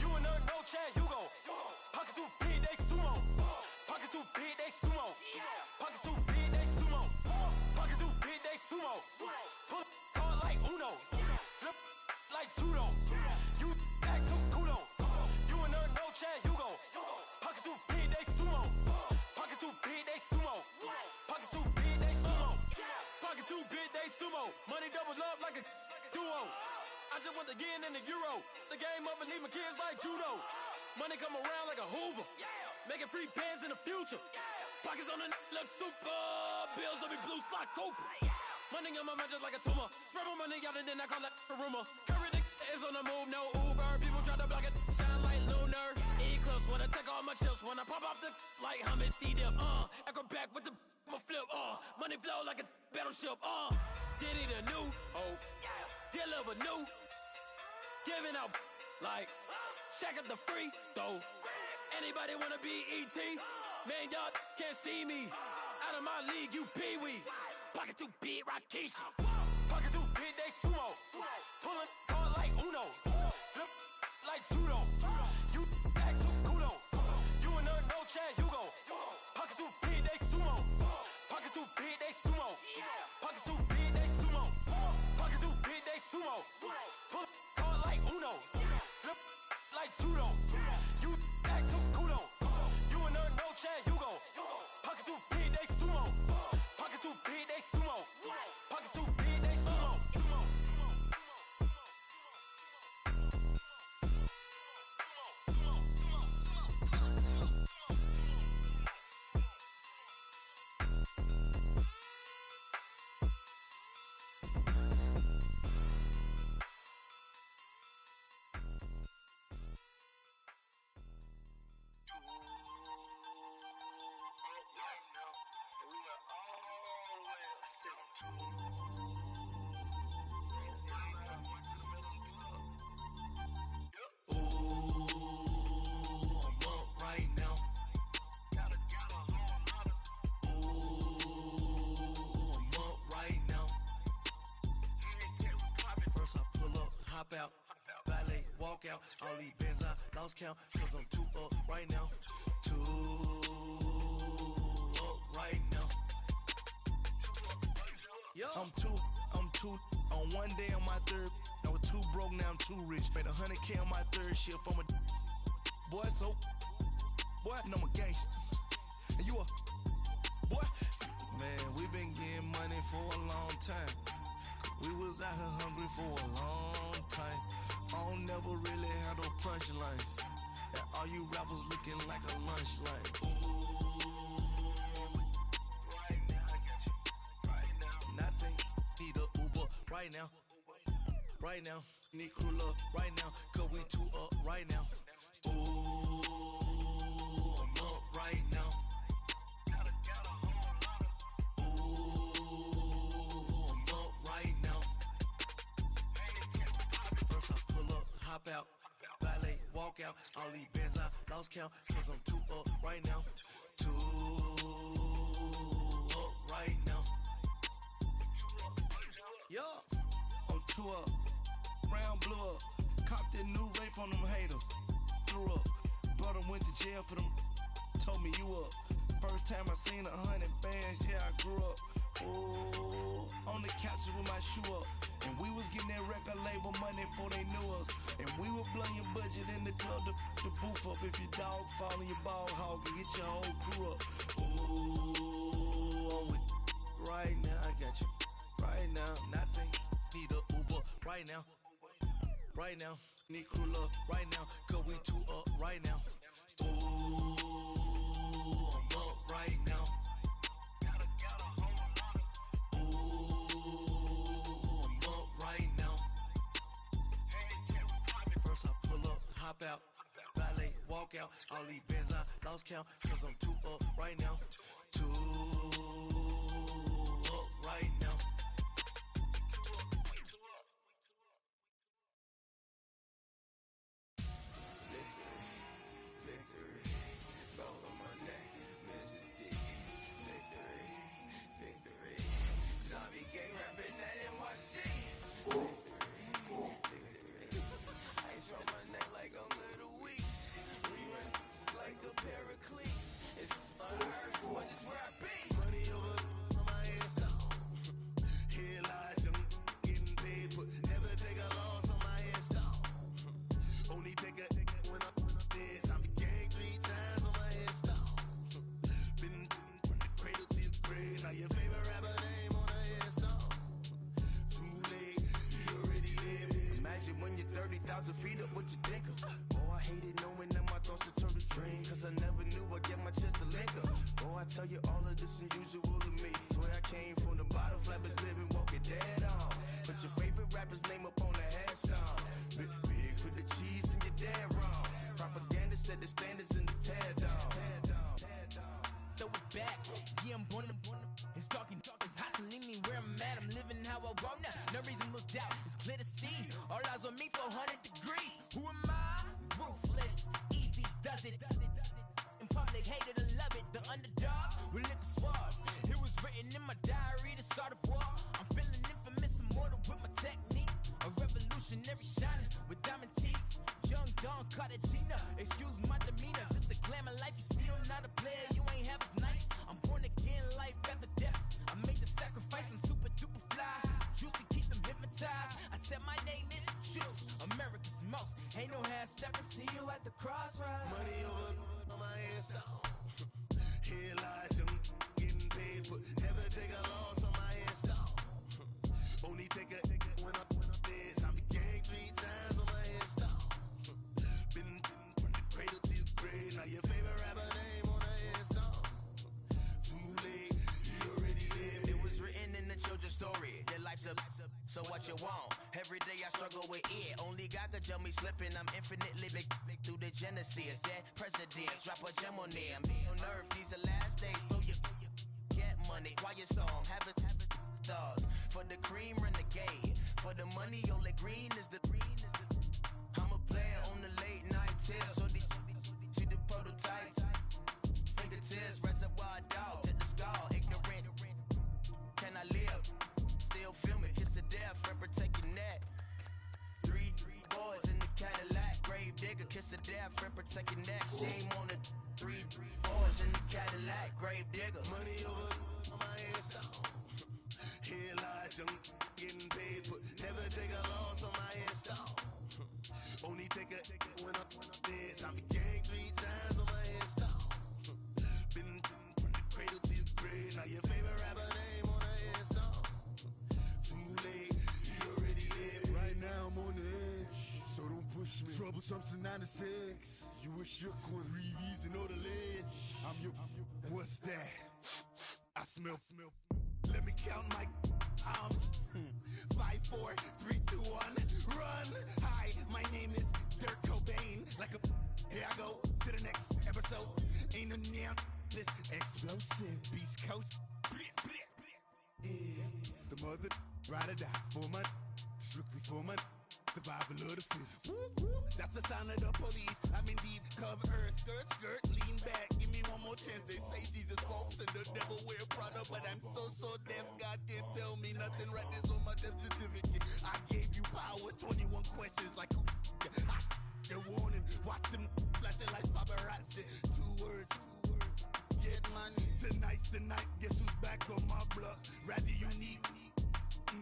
You and her no Chad Hugo. Pocket too big, they sumo. Pocket too big, they sumo. Pocket sumo. Money doubles up like a duo. I just want the yen and the euro. The game up and leave my kids like judo. Money come around like a Hoover. Making free bands in the future. Pockets on the look super. Bills on me blue slot Cooper. Money on my mind just like a tumor. Spread my money out and then I call it a rumor. Curry the is on the move, no Uber. People try to block it, shine like lunar. Eclipse when I take all my chips. When I pop off the like hummus C-dip. Acrobat with the flip. Money flow like a battleship. Diddy the new hope. Deliver new. Giving out like Shaq at the free throw. Anybody wanna be E.T.? Man, y'all can't see me. Out of my league, you pee-wee. Pocket too big, Rakishi. Pocket too big, they sumo. Pulling card like Uno. Flip like judo. You act too kudo. You and her, no chance, you go. Pocket too big, they sumo. Pocket too big, they sumo. Pocket too big, they sumo. Pocket too big, they sumo. Pull card like Uno. Flip like judo. You act too kudo. You and her, no chance, you go. Pocket too big, they sumo. Pocket too big, they sumo. Pocket too big, they sumo. Out, valet, walk out, all these bands I lost count, cause I'm too up right now, too up right now. Yo. I'm too, on one day on my third, I was too broke, now I'm too rich, made 100K on my third shift, I'm a boy, so, boy, and I'm a gangster, and you a, boy, man, we been getting money for a long time. We was out here hungry for a long time. I don't never really have no punchlines. And all you rappers looking like a lunch line. Ooh, right now, I got you. Right now. Nothing, need a Uber right now. Right now, need crew love right now. Cause we too up right now. Ooh, I'm up right now. Hop out, valet, walk out, all these bands I lost count, cause I'm too up right now, too up right now. Yo, I'm too up, round blew up, copped that new rape on them haters, threw up, brother went to jail for them, told me you up, first time I seen 100 bands, yeah I grew up, ooh, on the couches with my shoe up. And we was getting that record label money before they knew us. And we were blowing your budget in the club to boof up. If your dog fall in your ball hog and get your whole crew up. Ooh, I'm with right now, I got you. Right now, nothing, need a Uber right now. Right now, need crew love right now. Cause we too up right now. Ooh, I'm up right now. Hop out, valet, walk out, all these bands I lost count, cause I'm too up right now, too up right now. Victory, gold on my neck, Mr. T. Victory, zombie gang rapping that NYC. Ice on my neck like I'm little weak. We run like a Paraclete. It's unheard for 10,000 feet up, what you think of? Oh, I hated knowing that my thoughts would turn to dream, cause I never knew I'd get my chance to link up. Oh, I tell you all of this unusual to me. Swear I came from the bottom, flappers living, walking dead on. But your favorite rapper's name up on the headstone. Big for the cheese and you're dead wrong. Propaganda set the standards in the tear down. Throw it back, yeah, I'm born to. It's dark, it's hot, so leave me where I'm at. I'm living how I want now. No reason to doubt, it's clear to see. All eyes on me, 400 degrees. Who am I? Ruthless, easy, does it. In public, hated or love it. The underdogs with liquor swabs. It was written in my diary, the start of war. I'm feeling infamous, immortal with my technique. A revolutionary shining with diamond teeth. Young Don Cartagena, excuse my demeanor. This the glamour life, you still not a player. You ain't half as nice. I'm born again, life after death. I made the sacrifice, I'm super duper fly. Juicy, keep them hypnotized. I said my name is Juice, America's most. Ain't no half stepping, see you at the crossroads. Money over on my headstone. Here lies young, getting paid, but never take a loss on my headstone. Only take a when I'm dead. I be gang 3 times on my headstone. Been from the cradle to the grave. Now your favorite rapper name on the headstone. Too late, you already lived. It was written in the children's story. Their life's a so what you want? Every day I struggle with it. Only God could tell me slipping. I'm infinitely big through the genesis. Dead presidents, drop a gem on them. On earth, these the last days. Throw your get money, quiet storm. Have it stars. For the cream, renegade. For the money, only green is the. I'm a player on the late night tips. So these see the prototype. Fingertips, reservoir dog. Check the skull, ignorant. Can I live? Still film it, kiss to death, friend, protect your neck. Three boys in the Cadillac, grave digger, kiss to death, friend, protect your neck. Shame on the three boys in the Cadillac, grave digger. Money over on my headstone. Here lies young, getting paid, but never take a loss on my headstone. Only take a when I'm dead. I be gang 3 times on my headstone. Been from the cradle to the grave. Now your favorite rapper name on the headstone. Too late, you already lived. Right now I'm on the edge, so don't push me. Troublesome since 96. You a shook one, Reeves and know the ledge. I'm your. What's that? I smell. Let me count my. 5, 4, 3, 2, 1, run. Hi, my name is Dirk Cobain. Like a. Here I go to the next episode. Ain't no damn this explosive Beast Coast. Yeah. The mother ride or die for my. Strictly for my. Survival of the fittest. That's the sound of the police. I'm in deep cover, skirt, lean back. Give me one more chance. They say Jesus walks and the devil wear Prada, but I'm so deaf. God can't tell me nothing. Right there's on my death certificate. I gave you power. 21 questions like who? They're warning. Watch them flashing like paparazzi. 2 words. Get money. Tonight's the night. Guess who's back on my block? Rather unique.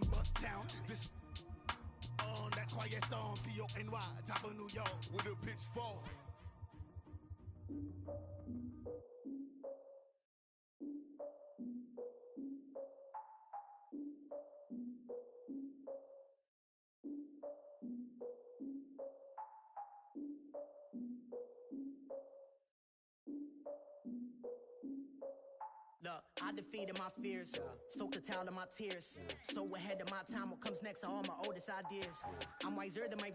Bucktown. This. On that quiet storm, T-O-N-Y, top of New York, with a pitchfork. Look, I defeated my fears, soaked a towel in my tears. So ahead of my time, what comes next are all my oldest ideas. I'm wiser than my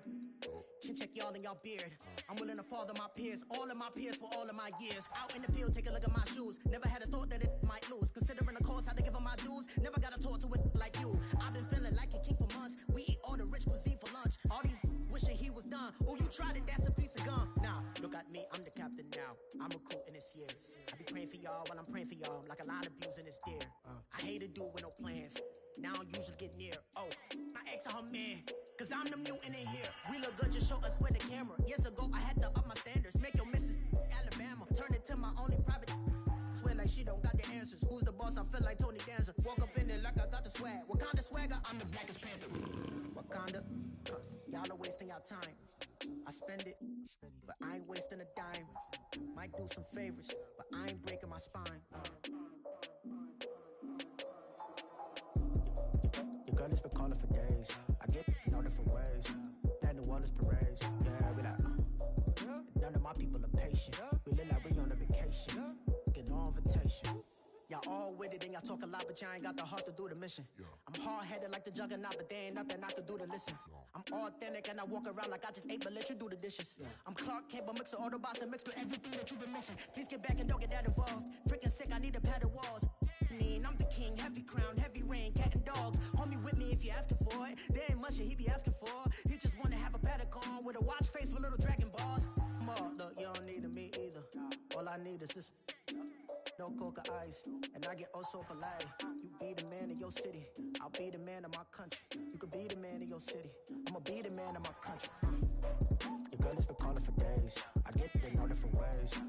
chin check y'all in y'all beard. I'm willing to father my peers, all of my peers for all of my years. Out in the field, take a look at my shoes. Never had a thought that it might lose. Considering the cost, had to give them my dues. Never got to talk to it like you. I've been feeling like a king for months. We eat all the rich cuisine for lunch. All these wishing he was done. Oh, you tried it, that's a piece of gum. Now, look at me, I'm the captain now. I'm recruiting this year. I be praying for y'all while I'm praying for y'all. Like a line of abusing this deer. I hate a dude with no plans. Now I usually get near. Oh, my ex her man. Cause I'm the mutant in here. We look good, just show us where the camera. Years ago, I had to up my standards. Make your missus Alabama. Turn it to my only private. Swear like she don't got the answers. Who's the boss? I feel like Tony Danza. Walk up in there like I got the swag. Wakanda swagger, I'm the blackest panther. Wakanda, y'all are wasting your time. I spend it, but I ain't wasting a dime. Might do some favors, but I ain't breaking my spine. Your girl has been calling for days. I get in all different ways. That New Orleans parades. all with it, and y'all talk a lot, but y'all ain't got the heart to do the mission. I'm hard-headed like the juggernaut, but there ain't nothing I can do to listen. I'm authentic and I walk around like I just ate, but let you do the dishes. I'm Clark Kent, but mix the Autobots and mix with everything that you've been missing. Please get back and don't get that involved. Freaking sick, I need a padded walls. I'm the king, heavy crown, heavy rain, cat and dogs. Homie with me if you asking for it. There ain't much that he be asking for. He just wanna have a paddock on with a watch face with little dragon balls. Look, you don't need me either. All I need is this. No coca ice, and I get oh so polite. You be the man of your city, I'll be the man of my country. You could be the man of your city, I'ma be the man of my country. Your girl has been calling for days. I get it in all different ways.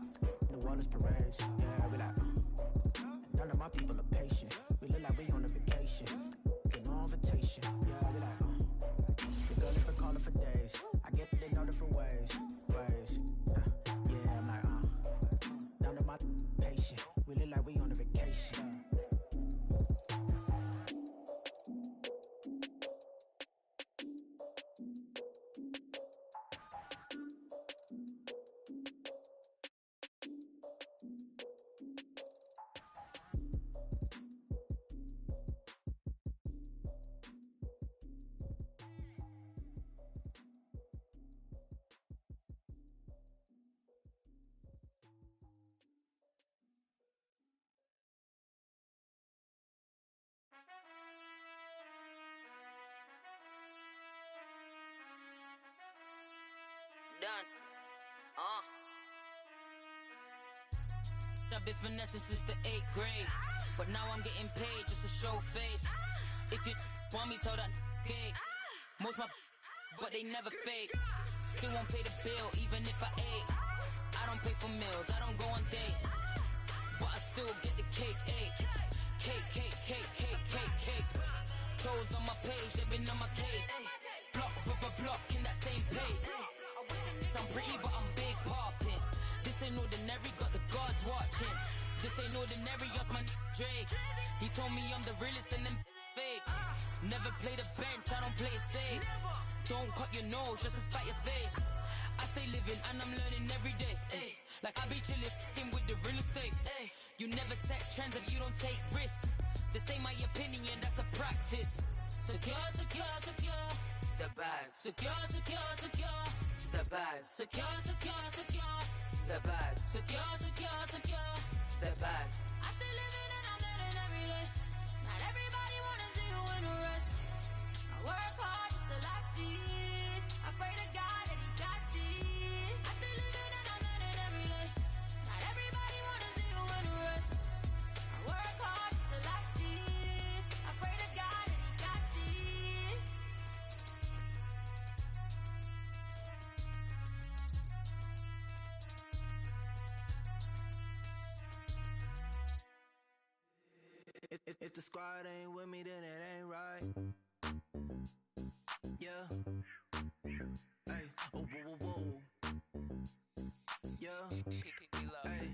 New Orleans parades, yeah, we like. And none of my people are patient. We look like we on a vacation. Get no invitation, yeah, we like. Your girl has been calling for days. I get it in all different ways. Yeah, I'm like, none of my patient. We look like we on a vacation. Done. I've been finessing since the 8th grade, but now I'm getting paid just to show face. If you want me, tell that okay. Most my, but they never fake. Still won't pay the bill, even if I ate. I don't pay for meals, I don't go on dates, but I still get the cake. Cake. Toes on my page, they've been on my case. Block in that same place. I'm pretty, but I'm big poppin'. This ain't ordinary, got the gods watching. This ain't ordinary, that's my Drake. He told me I'm the realest and them fake. Never play the bench, I don't play it safe. Don't cut your nose, just to spite your face. I stay living and I'm learning every day. Ay. Like I be chillin' with the real estate. Ay. You never set trends if you don't take risks. This ain't my opinion, that's a practice. Secure. The bag. Secure. The bag. Secure. The bag. Secure. The bag. I stay living and I'm learning every day. Not everybody wanna see you in a rush. I work hard just to like this. I pray to God that he got this. I stay living and I'm learning every day. Not everybody wanna see you in a rush. I work hard just to like this. I pray to God that he got this. If the squad ain't with me, then it ain't right. Yeah. Hey, oh, whoa. Yeah. Hey,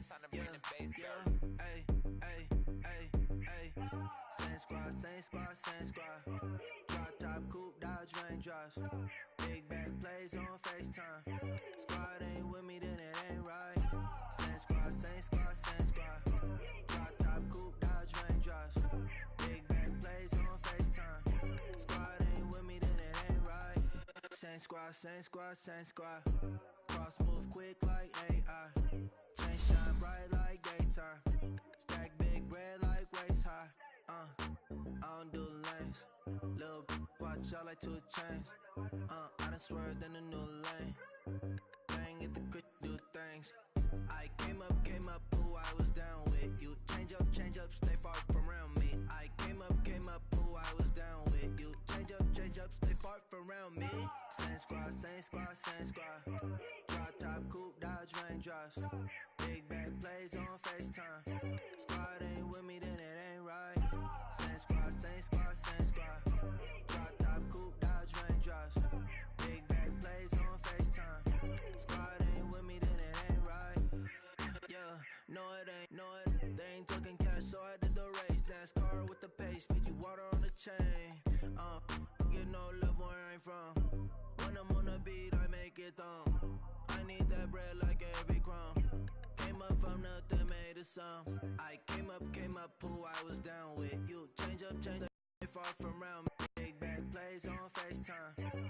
Same squad. Drop top, coupe, dodge raindrops. Big back plays on FaceTime. Squad ain't with me, then it ain't right. Same squad. Drop top, coupe, dodge raindrops. Big back plays on FaceTime. Squad ain't with me, then it ain't right. Same squad. Cross move quick like AI. Chain shine bright like daytime. Stack big bread like waist high. I don't do lanes. Little watch out like 2 chains. I done swerved in a new lane. Bang at the crit, do things. I came up, who I was down with. You change up, stay far from around me. I came up, who I was down with. You change up, stay far from around me. Same squad. Drop top, coupe, dodge raindrops. Big back plays on FaceTime. Squad ain't with me, then it ain't right. Same squad. Drop top, coupe, dodge raindrops. Big back plays on FaceTime. Squad ain't with me, then it ain't right. Yeah, no it ain't. They ain't talking cash, so I did the race. NASCAR with the pace, feed you water on the chain. Get no love where I ain't from. When I'm on the beat, I make it thumb. I need that bread like every crumb. Came up from nothing, made to some. I came up, who I was down with. You change up, far from round. Big back plays on FaceTime.